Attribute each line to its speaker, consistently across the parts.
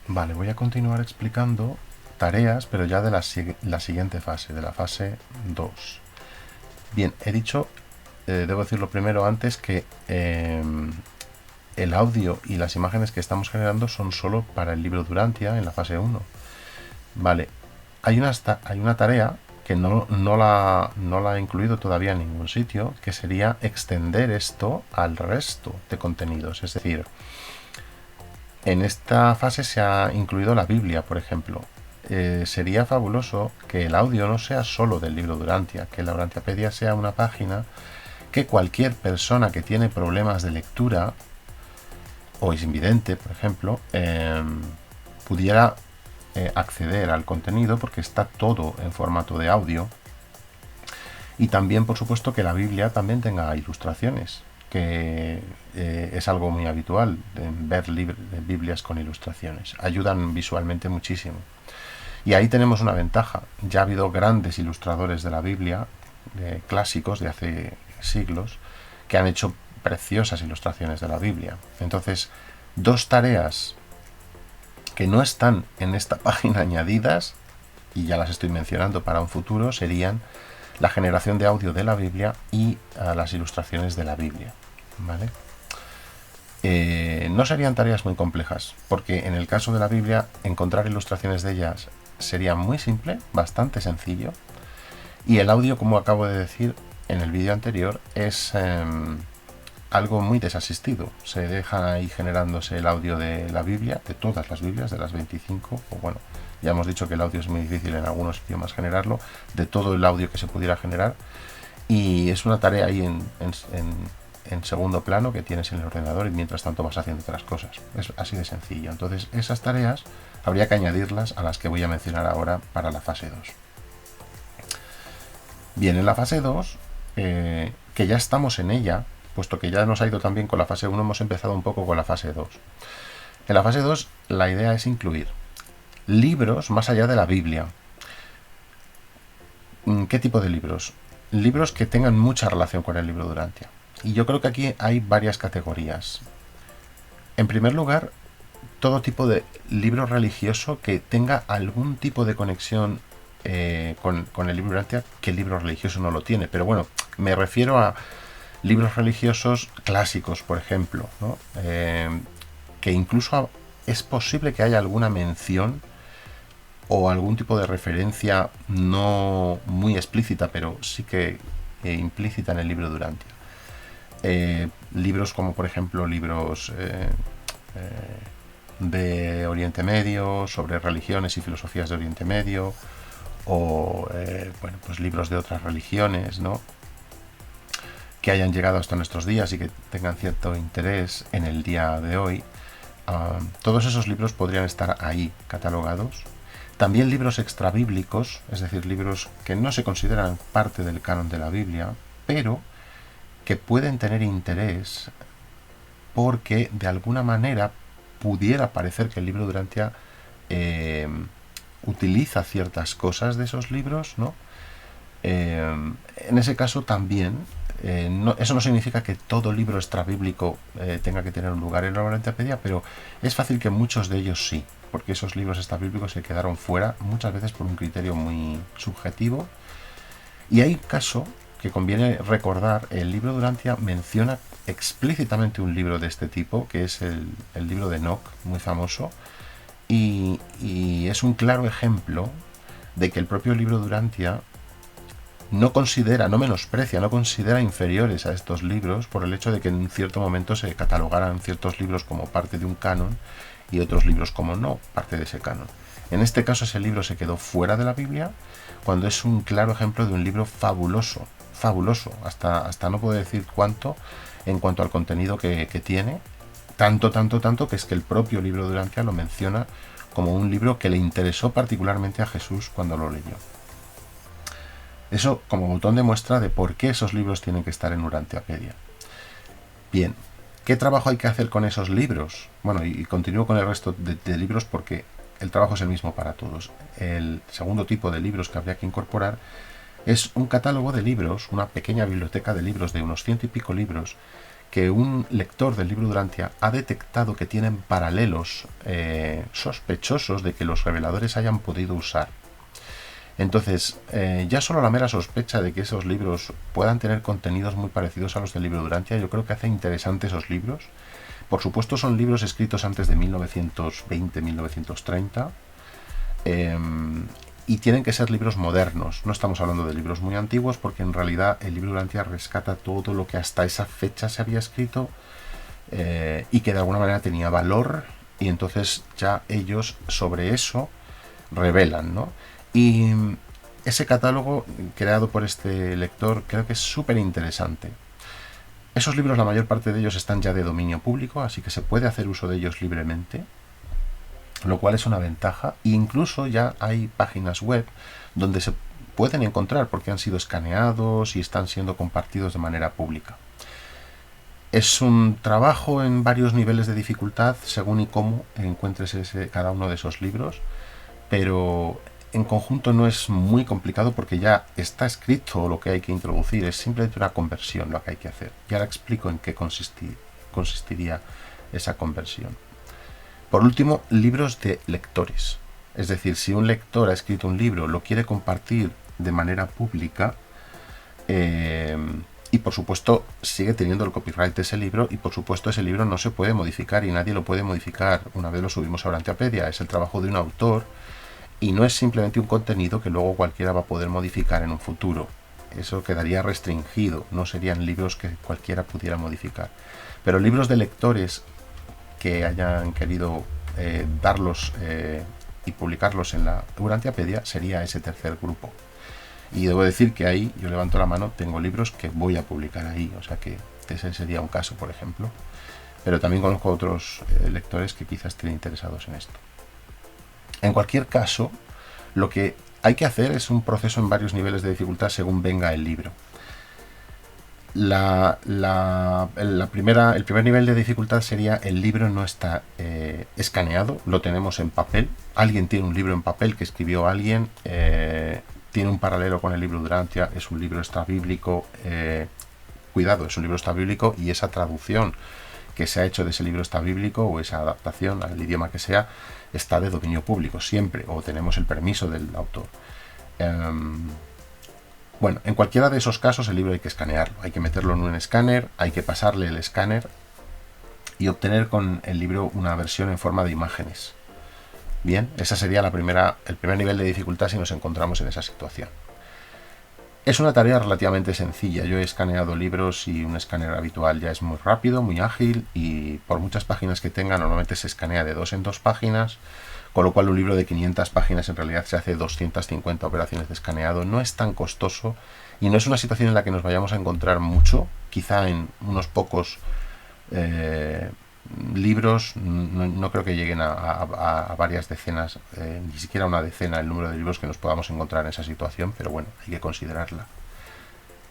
Speaker 1: Vale, voy a continuar explicando tareas, pero ya de la siguiente fase, de la fase 2. Bien, he dicho, debo decirlo primero antes, que el audio y las imágenes que estamos generando son solo para el libro Durantia en la fase 1. Vale, hay una tarea que no la he incluido todavía en ningún sitio, que sería extender esto al resto de contenidos. Es decir, en esta fase se ha incluido la Biblia, por ejemplo. Sería fabuloso que el audio no sea solo del libro Durantia, que la Durantiapedia sea una página que cualquier persona que tiene problemas de lectura o es invidente, por ejemplo, pudiera acceder al contenido porque está todo en formato de audio. Y también, por supuesto, que la Biblia también tenga ilustraciones, que es algo muy habitual ver Biblias con ilustraciones. Ayudan visualmente muchísimo. Y ahí tenemos una ventaja. Ya ha habido grandes ilustradores de la Biblia, clásicos de hace siglos, que han hecho preciosas ilustraciones de la Biblia. Entonces, dos tareas que no están en esta página añadidas, y ya las estoy mencionando para un futuro, serían la generación de audio de la Biblia y las ilustraciones de la Biblia. ¿Vale? No serían tareas muy complejas, porque en el caso de la Biblia, encontrar ilustraciones de ellas sería muy simple, bastante sencillo, y el audio, como acabo de decir en el vídeo anterior, es algo muy desasistido. Se deja ahí generándose el audio de la Biblia, de todas las Biblias, de las 25, o bueno, ya hemos dicho que el audio es muy difícil en algunos idiomas generarlo, de todo el audio que se pudiera generar, y es una tarea ahí en segundo plano que tienes en el ordenador y mientras tanto vas haciendo otras cosas. Es así de sencillo. Entonces, esas tareas habría que añadirlas a las que voy a mencionar ahora para la fase 2. Bien, en la fase 2, que ya estamos en ella, puesto que ya nos ha ido tan bien con la fase 1, hemos empezado un poco con la fase 2. En la fase 2, la idea es incluir libros más allá de la Biblia. ¿Qué tipo de libros? Libros que tengan mucha relación con el libro Durantia. Y yo creo que aquí hay varias categorías. En primer lugar, todo tipo de libro religioso que tenga algún tipo de conexión con el libro Durantia, que el libro religioso no lo tiene. Pero bueno, me refiero a libros religiosos clásicos, por ejemplo, ¿no? Que incluso es posible que haya alguna mención o algún tipo de referencia no muy explícita, pero sí que implícita en el libro Durantia. Libros como, por ejemplo, libros de Oriente Medio, sobre religiones y filosofías de Oriente Medio, o bueno, pues libros de otras religiones, ¿no? Que hayan llegado hasta nuestros días y que tengan cierto interés en el día de hoy. Todos esos libros podrían estar ahí catalogados. También libros extrabíblicos, es decir, libros que no se consideran parte del canon de la Biblia, pero que pueden tener interés porque de alguna manera pudiera parecer que el libro Durantia utiliza ciertas cosas de esos libros, ¿no? En ese caso también, eso no significa que todo libro extrabíblico tenga que tener un lugar en la Durantiapedia, pero es fácil que muchos de ellos sí, porque esos libros extrabíblicos se quedaron fuera muchas veces por un criterio muy subjetivo. Y hay caso que conviene recordar, el libro Durantia menciona explícitamente un libro de este tipo, que es el libro de Enoch, muy famoso, y es un claro ejemplo de que el propio libro Durantia no considera, no menosprecia, no considera inferiores a estos libros por el hecho de que en un cierto momento se catalogaran ciertos libros como parte de un canon y otros libros como no parte de ese canon. En este caso ese libro se quedó fuera de la Biblia cuando es un claro ejemplo de un libro fabuloso, fabuloso, hasta no puedo decir cuánto en cuanto al contenido que tiene, tanto que es que el propio libro Durantia lo menciona como un libro que le interesó particularmente a Jesús cuando lo leyó. Eso como botón de muestra de por qué esos libros tienen que estar en Durantiapedia. Bien, ¿qué trabajo hay que hacer con esos libros? Bueno, y continúo con el resto de libros porque el trabajo es el mismo para todos. El segundo tipo de libros que habría que incorporar es un catálogo de libros, una pequeña biblioteca de libros de unos 100 y pico libros, que un lector del libro Durantia ha detectado que tienen paralelos sospechosos de que los reveladores hayan podido usar. Entonces, ya solo la mera sospecha de que esos libros puedan tener contenidos muy parecidos a los del libro Durantia, yo creo que hace interesantes esos libros. Por supuesto, son libros escritos antes de 1920-1930, y tienen que ser libros modernos. No estamos hablando de libros muy antiguos, porque en realidad el libro Durantia rescata todo lo que hasta esa fecha se había escrito, y que de alguna manera tenía valor, y entonces ya ellos sobre eso revelan, ¿no? Y ese catálogo creado por este lector creo que es súper interesante. Esos libros, la mayor parte de ellos están ya de dominio público, así que se puede hacer uso de ellos libremente, lo cual es una ventaja. E incluso ya hay páginas web donde se pueden encontrar porque han sido escaneados y están siendo compartidos de manera pública. Es un trabajo en varios niveles de dificultad según y cómo encuentres cada uno de esos libros, pero en conjunto no es muy complicado porque ya está escrito lo que hay que introducir, es simplemente una conversión lo que hay que hacer. Y ahora explico en qué consistiría esa conversión. Por último, libros de lectores. Es decir, si un lector ha escrito un libro, lo quiere compartir de manera pública, y por supuesto sigue teniendo el copyright de ese libro, y por supuesto ese libro no se puede modificar y nadie lo puede modificar una vez lo subimos a Durantiapedia. Es el trabajo de un autor y no es simplemente un contenido que luego cualquiera va a poder modificar en un futuro. Eso quedaría restringido, no serían libros que cualquiera pudiera modificar. Pero libros de lectores que hayan querido darlos y publicarlos en la Durantiapedia sería ese tercer grupo. Y debo decir que ahí, yo levanto la mano, tengo libros que voy a publicar ahí, o sea que ese sería un caso, por ejemplo. Pero también conozco otros lectores que quizás estén interesados en esto. En cualquier caso, lo que hay que hacer es un proceso en varios niveles de dificultad según venga el libro. El primer nivel de dificultad sería: el libro no está escaneado, lo tenemos en papel. Alguien tiene un libro en papel que escribió alguien, tiene un paralelo con el libro Durantia, es un libro extrabíblico, cuidado, es un libro extrabíblico, y esa traducción que se ha hecho de ese libro extrabíblico o esa adaptación al idioma que sea está de dominio público siempre, o tenemos el permiso del autor. Bueno, en cualquiera de esos casos el libro hay que escanearlo, hay que meterlo en un escáner, hay que pasarle el escáner y obtener con el libro una versión en forma de imágenes. Bien, esa sería el primer nivel de dificultad si nos encontramos en esa situación. Es una tarea relativamente sencilla. Yo he escaneado libros y un escáner habitual ya es muy rápido, muy ágil, y por muchas páginas que tenga normalmente se escanea de 2 en 2 páginas, con lo cual un libro de 500 páginas en realidad se hace 250 operaciones de escaneado. No es tan costoso y no es una situación en la que nos vayamos a encontrar mucho. Quizá en unos pocos libros, no creo que lleguen a varias decenas, ni siquiera una decena el número de libros que nos podamos encontrar en esa situación, pero bueno, hay que considerarla.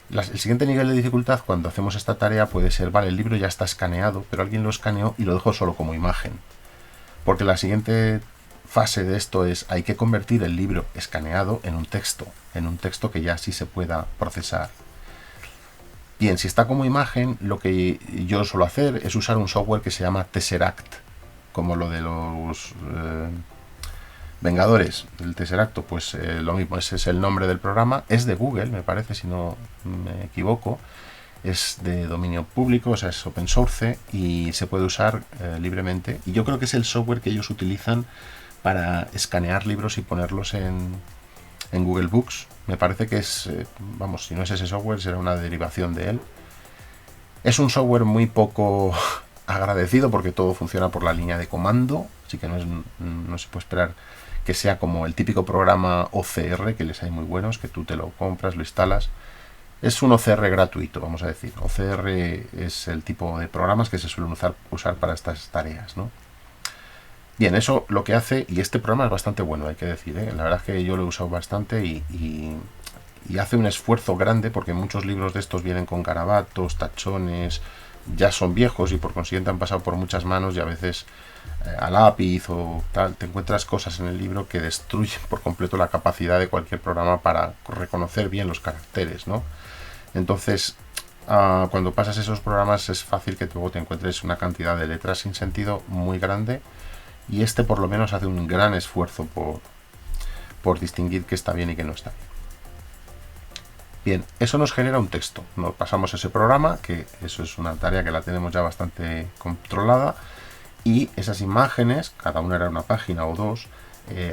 Speaker 1: El siguiente nivel de dificultad cuando hacemos esta tarea puede ser: vale, el libro ya está escaneado, pero alguien lo escaneó y lo dejó solo como imagen. Porque la siguiente fase de esto es: hay que convertir el libro escaneado en un texto que ya sí se pueda procesar. Bien, si está como imagen, lo que yo suelo hacer es usar un software que se llama Tesseract, como lo de los Vengadores, el Tesseract, pues lo mismo, ese es el nombre del programa, es de Google, me parece, si no me equivoco, es de dominio público, o sea, es open source y se puede usar libremente, y yo creo que es el software que ellos utilizan para escanear libros y ponerlos en Google Books. Me parece que es, si no es ese software, será una derivación de él. Es un software muy poco agradecido porque todo funciona por la línea de comando, así que no se puede esperar que sea como el típico programa OCR, que les hay muy buenos, que tú te lo compras, lo instalas. Es un OCR gratuito, vamos a decir. OCR es el tipo de programas que se suelen usar para estas tareas, ¿no? Bien, eso lo que hace, y este programa es bastante bueno, hay que decir, la verdad es que yo lo he usado bastante y hace un esfuerzo grande, porque muchos libros de estos vienen con garabatos, tachones, ya son viejos y por consiguiente han pasado por muchas manos, y a veces a lápiz o tal, te encuentras cosas en el libro que destruyen por completo la capacidad de cualquier programa para reconocer bien los caracteres, ¿no? Entonces, cuando pasas esos programas es fácil que luego te encuentres una cantidad de letras sin sentido muy grande, y este por lo menos hace un gran esfuerzo por distinguir qué está bien y qué no está bien. Bien, eso nos genera un texto. Nos pasamos ese programa, que eso es una tarea que la tenemos ya bastante controlada, y esas imágenes, cada una era una página o dos,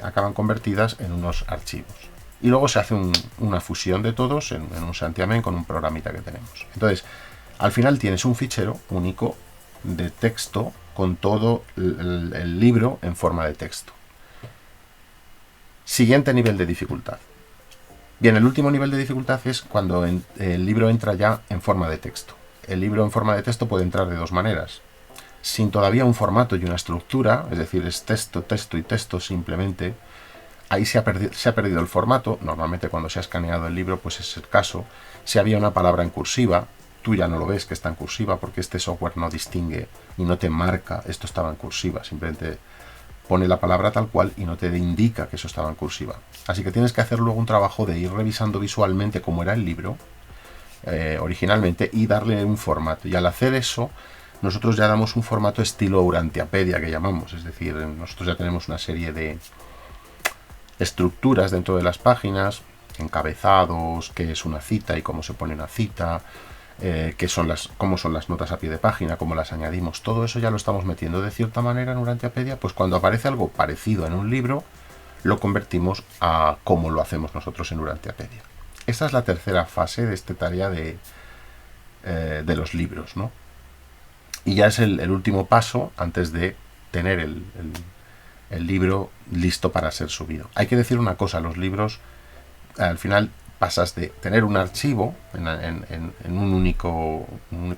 Speaker 1: acaban convertidas en unos archivos. Y luego se hace una fusión de todos en un santiamén con un programita que tenemos. Entonces, al final tienes un fichero único de texto con todo el libro en forma de texto. Siguiente nivel de dificultad. Bien, el último nivel de dificultad es cuando el libro entra ya en forma de texto. El libro en forma de texto puede entrar de dos maneras. Sin todavía un formato y una estructura, es decir, es texto, texto y texto simplemente. Ahí se ha perdido el formato. Normalmente cuando se ha escaneado el libro, pues es el caso. Si había una palabra en cursiva, tú ya no lo ves que está en cursiva, porque este software no distingue y no te marca esto estaba en cursiva, simplemente pone la palabra tal cual y no te indica que eso estaba en cursiva. Así que tienes que hacer luego un trabajo de ir revisando visualmente cómo era el libro originalmente y darle un formato. Y al hacer eso, nosotros ya damos un formato estilo Urantiapedia, que llamamos. Es decir, nosotros ya tenemos una serie de estructuras dentro de las páginas, encabezados, qué es una cita y cómo se pone una cita, cómo son las notas a pie de página, cómo las añadimos. Todo eso ya lo estamos metiendo de cierta manera en Urantiapedia. Pues cuando aparece algo parecido en un libro, lo convertimos a cómo lo hacemos nosotros en Urantiapedia. Esta es la tercera fase de esta tarea de los libros, ¿no? Y ya es el último paso antes de tener el libro listo para ser subido. Hay que decir una cosa, los libros al final pasas de tener un archivo en un único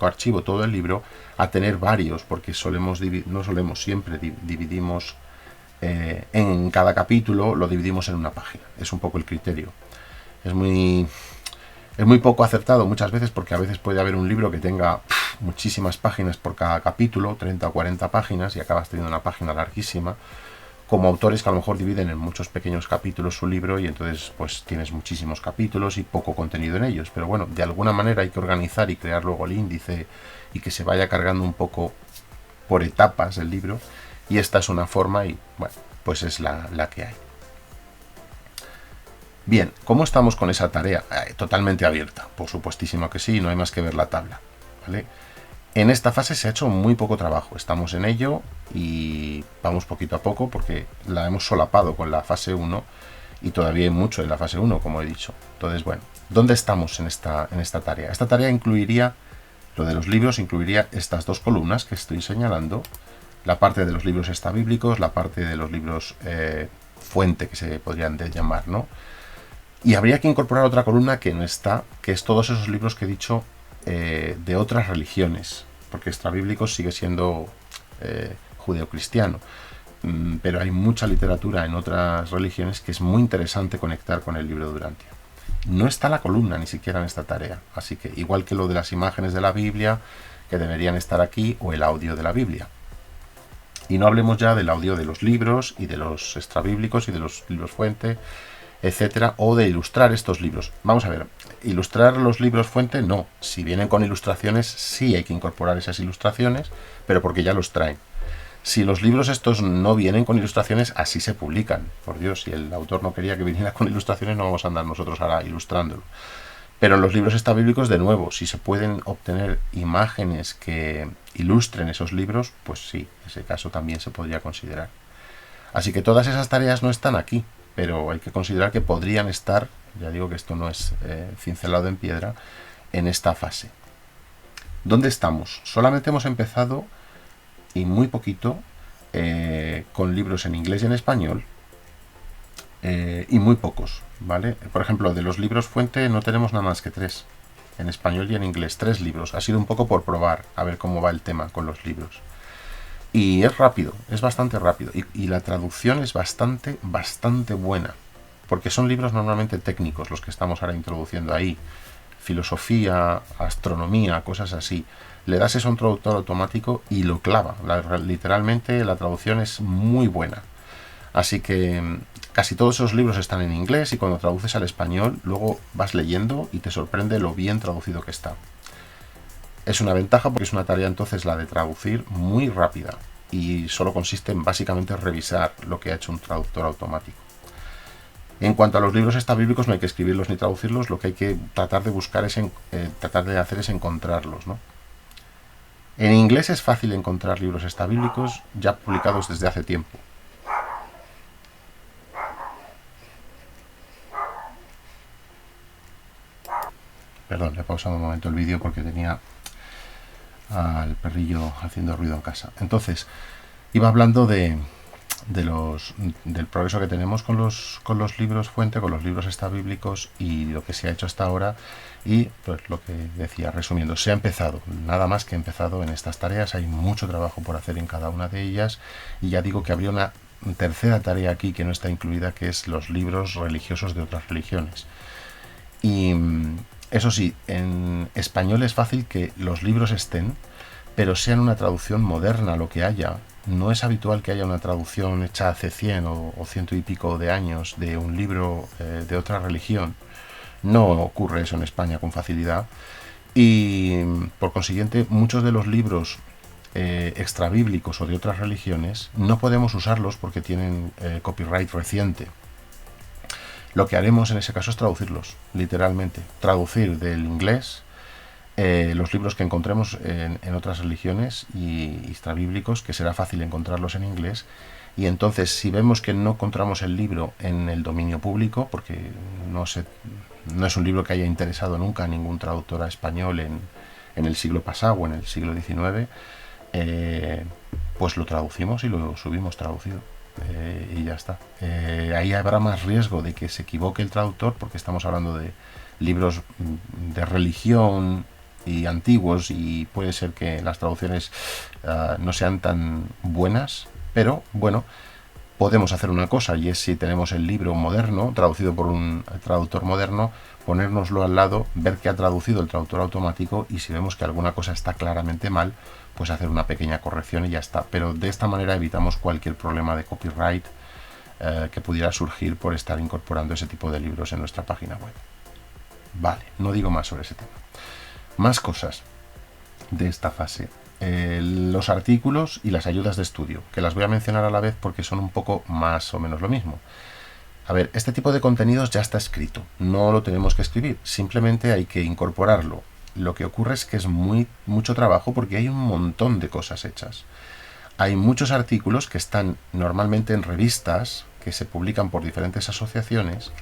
Speaker 1: archivo, todo el libro, a tener varios, porque siempre dividimos en cada capítulo, lo dividimos en una página. Es un poco el criterio. Es muy poco acertado muchas veces, porque a veces puede haber un libro que tenga muchísimas páginas por cada capítulo, 30 o 40 páginas, y acabas teniendo una página larguísima, como autores que a lo mejor dividen en muchos pequeños capítulos su libro, y entonces pues tienes muchísimos capítulos y poco contenido en ellos. Pero bueno, de alguna manera hay que organizar y crear luego el índice y que se vaya cargando un poco por etapas el libro, y esta es una forma, y bueno, pues es la que hay. Bien, ¿cómo estamos con esa tarea? Totalmente abierta, por supuestísimo que sí, no hay más que ver la tabla, ¿vale? En esta fase se ha hecho muy poco trabajo, estamos en ello y vamos poquito a poco, porque la hemos solapado con la fase 1 y todavía hay mucho en la fase 1, como he dicho. Entonces, bueno, ¿dónde estamos en esta tarea? Esta tarea incluiría, lo de los libros incluiría estas dos columnas que estoy señalando, la parte de los libros extrabíblicos, la parte de los libros fuente, que se podrían llamar, ¿no? Y habría que incorporar otra columna que no está, que es todos esos libros que he dicho de otras religiones, porque extrabíblicos sigue siendo judeocristiano, pero hay mucha literatura en otras religiones que es muy interesante conectar con el libro de Urantia. No está la columna ni siquiera en esta tarea, así que igual que lo de las imágenes de la Biblia, que deberían estar aquí, o el audio de la Biblia. Y no hablemos ya del audio de los libros y de los extrabíblicos y de los libros fuente, etcétera, o de ilustrar estos libros. Vamos a ver, ilustrar los libros fuente no. Si vienen con ilustraciones, sí hay que incorporar esas ilustraciones, pero porque ya los traen. Si los libros estos no vienen con ilustraciones, así se publican. Por Dios, si el autor no quería que viniera con ilustraciones, no vamos a andar nosotros ahora ilustrándolo. Pero en los libros extrabíblicos, de nuevo, si se pueden obtener imágenes que ilustren esos libros, pues sí, ese caso también se podría considerar. Así que todas esas tareas no están aquí, pero hay que considerar que podrían estar, ya digo que esto no es cincelado en piedra, en esta fase. ¿Dónde estamos? Solamente hemos empezado, y muy poquito, con libros en inglés y en español, y muy pocos, ¿vale? Por ejemplo, de los libros fuente no tenemos nada más que 3, en español y en inglés, 3 libros. Ha sido un poco por probar, a ver cómo va el tema con los libros. Y es rápido, es bastante rápido, y la traducción es bastante buena, porque son libros normalmente técnicos los que estamos ahora introduciendo ahí, filosofía, astronomía, cosas así. Le das eso a un traductor automático y lo clava. Literalmente la traducción es muy buena. Así que casi todos esos libros están en inglés, y cuando traduces al español luego vas leyendo y te sorprende lo bien traducido que está. Es una ventaja porque es una tarea entonces la de traducir muy rápida y solo consiste en básicamente revisar lo que ha hecho un traductor automático. En cuanto a los libros extrabíblicos, no hay que escribirlos ni traducirlos, lo que hay que tratar de buscar es tratar de hacer es encontrarlos, ¿no? En inglés es fácil encontrar libros extrabíblicos ya publicados desde hace tiempo. Perdón, he pausado un momento el vídeo porque tenía al perrillo haciendo ruido en casa. Entonces, iba hablando del progreso que tenemos con los libros fuente, con los libros extrabíblicos y lo que se ha hecho hasta ahora. Y pues lo que decía, resumiendo, se ha empezado, nada más que empezado en estas tareas. Hay mucho trabajo por hacer en cada una de ellas. Y ya digo que habría una tercera tarea aquí que no está incluida, que es los libros religiosos de otras religiones. Y eso sí, en español es fácil que los libros estén, pero sean una traducción moderna lo que haya. No es habitual que haya una traducción hecha hace 100 o 100 y pico de años de un libro de otra religión. No ocurre eso en España con facilidad. Y por consiguiente, muchos de los libros extrabíblicos o de otras religiones no podemos usarlos porque tienen copyright reciente. Lo que haremos en ese caso es traducirlos, literalmente. Traducir del inglés los libros que encontremos en otras religiones y extrabíblicos, que será fácil encontrarlos en inglés. Y entonces, si vemos que no encontramos el libro en el dominio público, porque no es un libro que haya interesado nunca a ningún traductor a español en el siglo pasado o en el siglo XIX, pues lo traducimos y lo subimos traducido. Y ya está. Ahí habrá más riesgo de que se equivoque el traductor, porque estamos hablando de libros de religión y antiguos, y puede ser que las traducciones no sean tan buenas, pero bueno, podemos hacer una cosa, y es, si tenemos el libro moderno, traducido por un traductor moderno, ponérnoslo al lado, ver qué ha traducido el traductor automático, y si vemos que alguna cosa está claramente mal, pues hacer una pequeña corrección y ya está. Pero de esta manera evitamos cualquier problema de copyright que pudiera surgir por estar incorporando ese tipo de libros en nuestra página web. Vale, no digo más sobre ese tema. Más cosas de esta fase. Los artículos y las ayudas de estudio, que las voy a mencionar a la vez porque son un poco más o menos lo mismo. A ver, este tipo de contenidos ya está escrito, no lo tenemos que escribir, simplemente hay que incorporarlo. Lo que ocurre es que es mucho trabajo porque hay un montón de cosas hechas. Hay muchos artículos que están normalmente en revistas que se publican por diferentes asociaciones,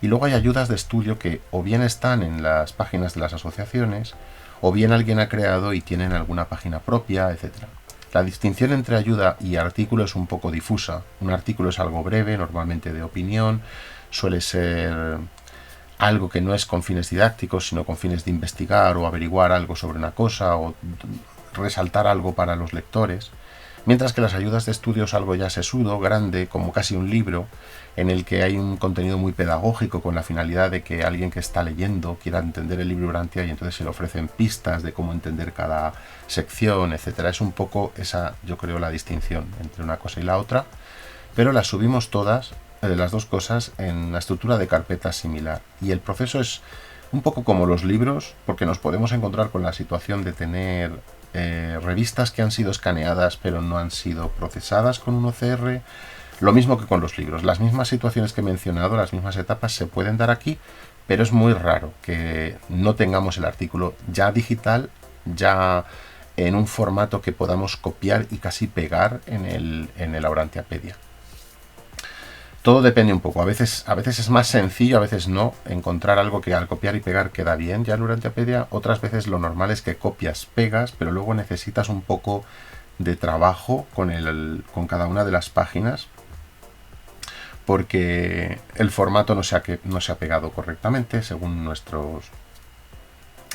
Speaker 1: y luego hay ayudas de estudio que o bien están en las páginas de las asociaciones, o bien alguien ha creado y tienen alguna página propia, etc. La distinción entre ayuda y artículo es un poco difusa. Un artículo es algo breve, normalmente de opinión, suele ser algo que no es con fines didácticos, sino con fines de investigar o averiguar algo sobre una cosa o resaltar algo para los lectores. Mientras que las ayudas de estudio es algo ya sesudo, grande, como casi un libro, en el que hay un contenido muy pedagógico con la finalidad de que alguien que está leyendo quiera entender el libro durante ahí, y entonces se le ofrecen pistas de cómo entender cada sección, etcétera. Es un poco esa, yo creo, la distinción entre una cosa y la otra, pero las subimos todas, las dos cosas, en la estructura de carpeta similar. Y el proceso es un poco como los libros, porque nos podemos encontrar con la situación de tener revistas que han sido escaneadas pero no han sido procesadas con un OCR. Lo mismo que con los libros, las mismas situaciones que he mencionado, las mismas etapas se pueden dar aquí, pero es muy raro que no tengamos el artículo ya digital, ya en un formato que podamos copiar y casi pegar en el Aurantiapedia. Todo depende un poco, a veces es más sencillo, a veces no, encontrar algo que al copiar y pegar queda bien ya en Aurantiapedia. Otras veces lo normal es que copias, pegas, pero luego necesitas un poco de trabajo con cada una de las páginas, porque el formato no se ha pegado correctamente según nuestros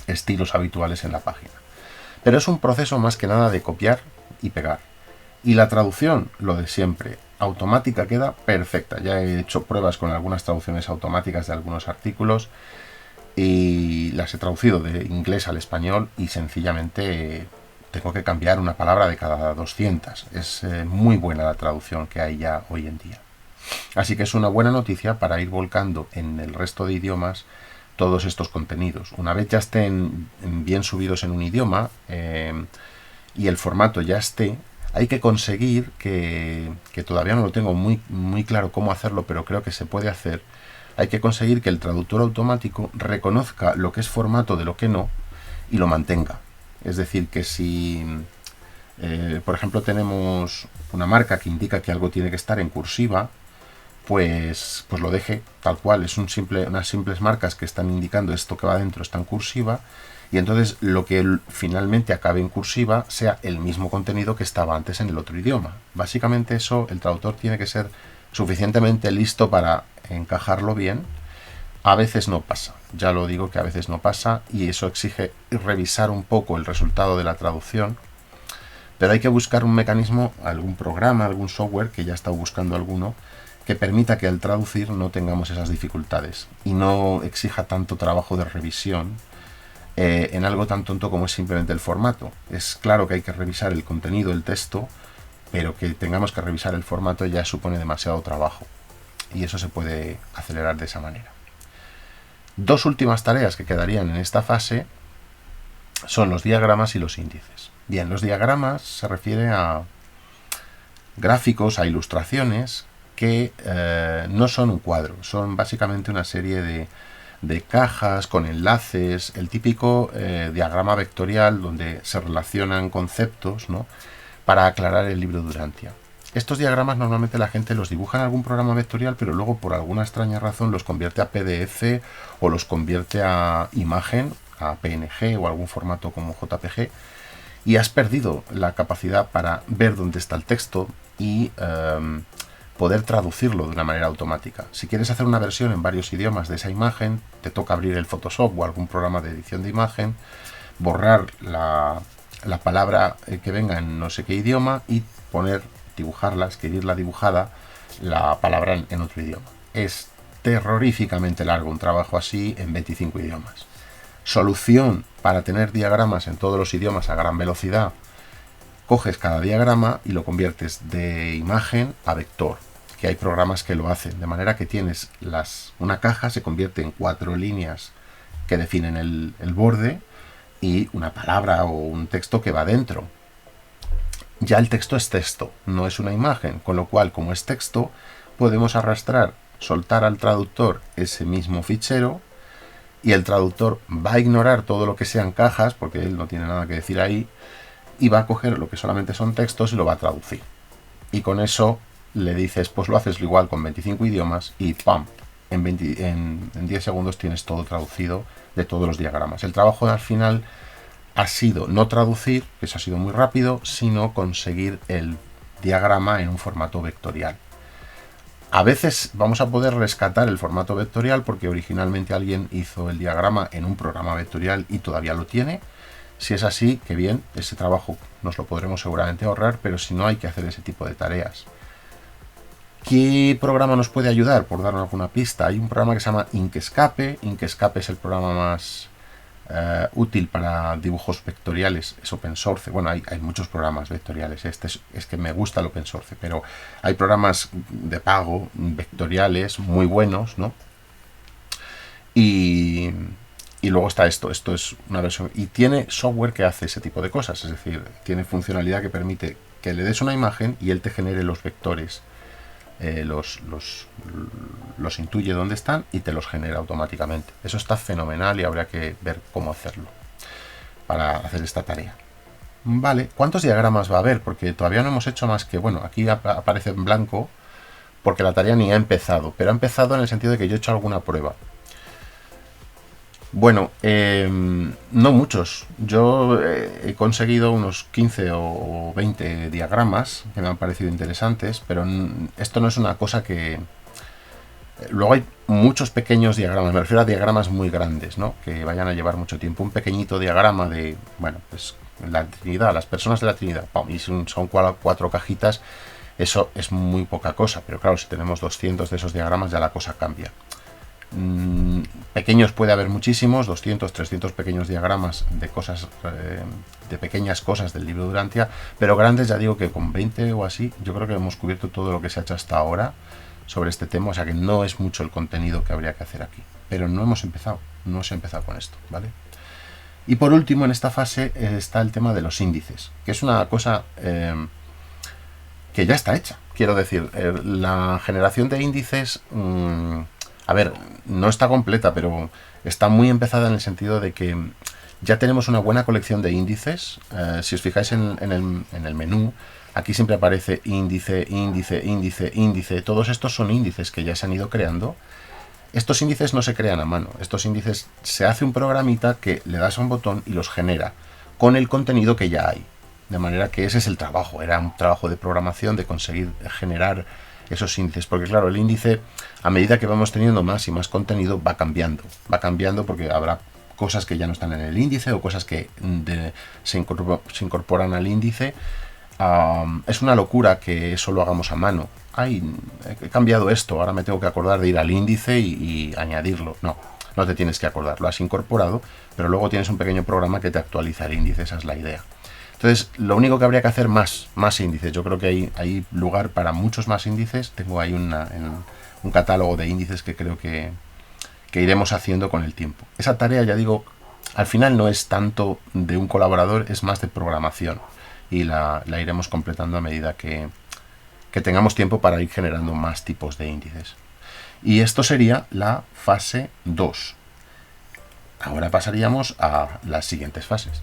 Speaker 1: estilos habituales en la página. Pero es un proceso más que nada de copiar y pegar. Y la traducción, lo de siempre, automática, queda perfecta. Ya he hecho pruebas con algunas traducciones automáticas de algunos artículos y las he traducido de inglés al español y sencillamente tengo que cambiar una palabra de cada 200. Es muy buena la traducción que hay ya hoy en día. Así que es una buena noticia para ir volcando en el resto de idiomas todos estos contenidos. Una vez ya estén bien subidos en un idioma y el formato ya esté, hay que conseguir que todavía no lo tengo muy claro cómo hacerlo, pero creo que se puede hacer. Hay que conseguir que el traductor automático reconozca lo que es formato de lo que no y lo mantenga. Es decir, que si, por ejemplo, tenemos una marca que indica que algo tiene que estar en cursiva, pues lo deje tal cual. Es unas simples marcas que están indicando esto que va dentro está en cursiva, y entonces lo que finalmente acabe en cursiva sea el mismo contenido que estaba antes en el otro idioma. Básicamente eso, el traductor tiene que ser suficientemente listo para encajarlo bien. A veces no pasa, ya lo digo que a veces no pasa, y eso exige revisar un poco el resultado de la traducción, pero hay que buscar un mecanismo, algún programa, algún software, que ya he estado buscando alguno, que permita que al traducir no tengamos esas dificultades y no exija tanto trabajo de revisión en algo tan tonto como es simplemente el formato. Es claro que hay que revisar el contenido, el texto, pero que tengamos que revisar el formato ya supone demasiado trabajo, y eso se puede acelerar de esa manera. Dos últimas tareas que quedarían en esta fase son los diagramas y los índices. Bien, los diagramas se refiere a gráficos, a ilustraciones que no son un cuadro, son básicamente una serie de cajas con enlaces, el típico diagrama vectorial donde se relacionan conceptos, ¿no?, para aclarar el libro Durantia. Estos diagramas normalmente la gente los dibuja en algún programa vectorial, pero luego por alguna extraña razón los convierte a PDF o los convierte a imagen, a PNG o algún formato como JPG, y has perdido la capacidad para ver dónde está el texto y poder traducirlo de una manera automática. Si quieres hacer una versión en varios idiomas de esa imagen, te toca abrir el Photoshop o algún programa de edición de imagen, borrar la palabra que venga en no sé qué idioma y dibujarla, escribirla dibujada, la palabra en otro idioma. Es terroríficamente largo un trabajo así en 25 idiomas. Solución para tener diagramas en todos los idiomas a gran velocidad: coges cada diagrama y lo conviertes de imagen a vector, que hay programas que lo hacen, de manera que tienes una caja se convierte en 4 líneas que definen el borde y una palabra o un texto que va dentro. Ya el texto es texto, no es una imagen, con lo cual, como es texto, podemos arrastrar, soltar al traductor ese mismo fichero, y el traductor va a ignorar todo lo que sean cajas, porque él no tiene nada que decir ahí, y va a coger lo que solamente son textos y lo va a traducir. Y con eso le dices, pues lo haces igual con 25 idiomas y ¡pam! En 10 segundos tienes todo traducido de todos los diagramas. El trabajo al final ha sido no traducir, que eso ha sido muy rápido, sino conseguir el diagrama en un formato vectorial. A veces vamos a poder rescatar el formato vectorial porque originalmente alguien hizo el diagrama en un programa vectorial y todavía lo tiene. Si es así, qué bien, ese trabajo nos lo podremos seguramente ahorrar, pero si no, hay que hacer ese tipo de tareas. ¿Qué programa nos puede ayudar? Por dar alguna pista, hay un programa que se llama Inkscape. Inkscape es el programa más útil para dibujos vectoriales, es open source. Bueno, hay muchos programas vectoriales, es que me gusta el open source, pero hay programas de pago vectoriales muy buenos, ¿no? Y luego está esto es una versión, y tiene software que hace ese tipo de cosas, es decir, tiene funcionalidad que permite que le des una imagen y él te genere los vectores, los intuye dónde están y te los genera automáticamente. Eso está fenomenal y habría que ver cómo hacerlo para hacer esta tarea. Vale, ¿cuántos diagramas va a haber? Porque todavía no hemos hecho más que, bueno, aquí aparece en blanco porque la tarea ni ha empezado, pero ha empezado en el sentido de que yo he hecho alguna prueba. Bueno, no muchos. Yo he conseguido unos 15 o 20 diagramas que me han parecido interesantes, pero esto no es una cosa que... Luego hay muchos pequeños diagramas, me refiero a diagramas muy grandes, ¿no?, que vayan a llevar mucho tiempo. Un pequeñito diagrama de, bueno, pues la Trinidad, las personas de la Trinidad, y son 4 cajitas, eso es muy poca cosa, pero claro, si tenemos 200 de esos diagramas ya la cosa cambia. Pequeños puede haber muchísimos, 200, 300 pequeños diagramas de cosas, de pequeñas cosas del libro Durantia, pero grandes ya digo que con 20 o así, yo creo que hemos cubierto todo lo que se ha hecho hasta ahora sobre este tema, o sea que no es mucho el contenido que habría que hacer aquí. Pero no hemos empezado, no se ha empezado con esto, ¿vale? Y por último, en esta fase está el tema de los índices, que es una cosa que ya está hecha. Quiero decir, la generación de índices, a ver, no está completa, pero está muy empezada en el sentido de que ya tenemos una buena colección de índices. Si os fijáis en el menú, aquí siempre aparece índice, índice, índice, índice. Todos estos son índices que ya se han ido creando. Estos índices no se crean a mano. Estos índices se hace un programita que le das a un botón y los genera con el contenido que ya hay. De manera que ese es el trabajo. Era un trabajo de programación, de conseguir generar esos índices. Porque claro, el índice, a medida que vamos teniendo más y más contenido, va cambiando. Va cambiando porque habrá cosas que ya no están en el índice o cosas que se incorporan al índice. Es una locura que eso lo hagamos a mano. Ay, he cambiado esto, ahora me tengo que acordar de ir al índice y añadirlo. No, no te tienes que acordar, lo has incorporado, pero luego tienes un pequeño programa que te actualiza el índice, esa es la idea. Entonces, lo único que habría que hacer más índices. Yo creo que hay lugar para muchos más índices. Tengo ahí un catálogo de índices que creo que iremos haciendo con el tiempo. Esa tarea, ya digo, al final no es tanto de un colaborador, es más de programación. Y la iremos completando a medida que tengamos tiempo para ir generando más tipos de índices. Y esto sería la fase 2. Ahora pasaríamos a las siguientes fases.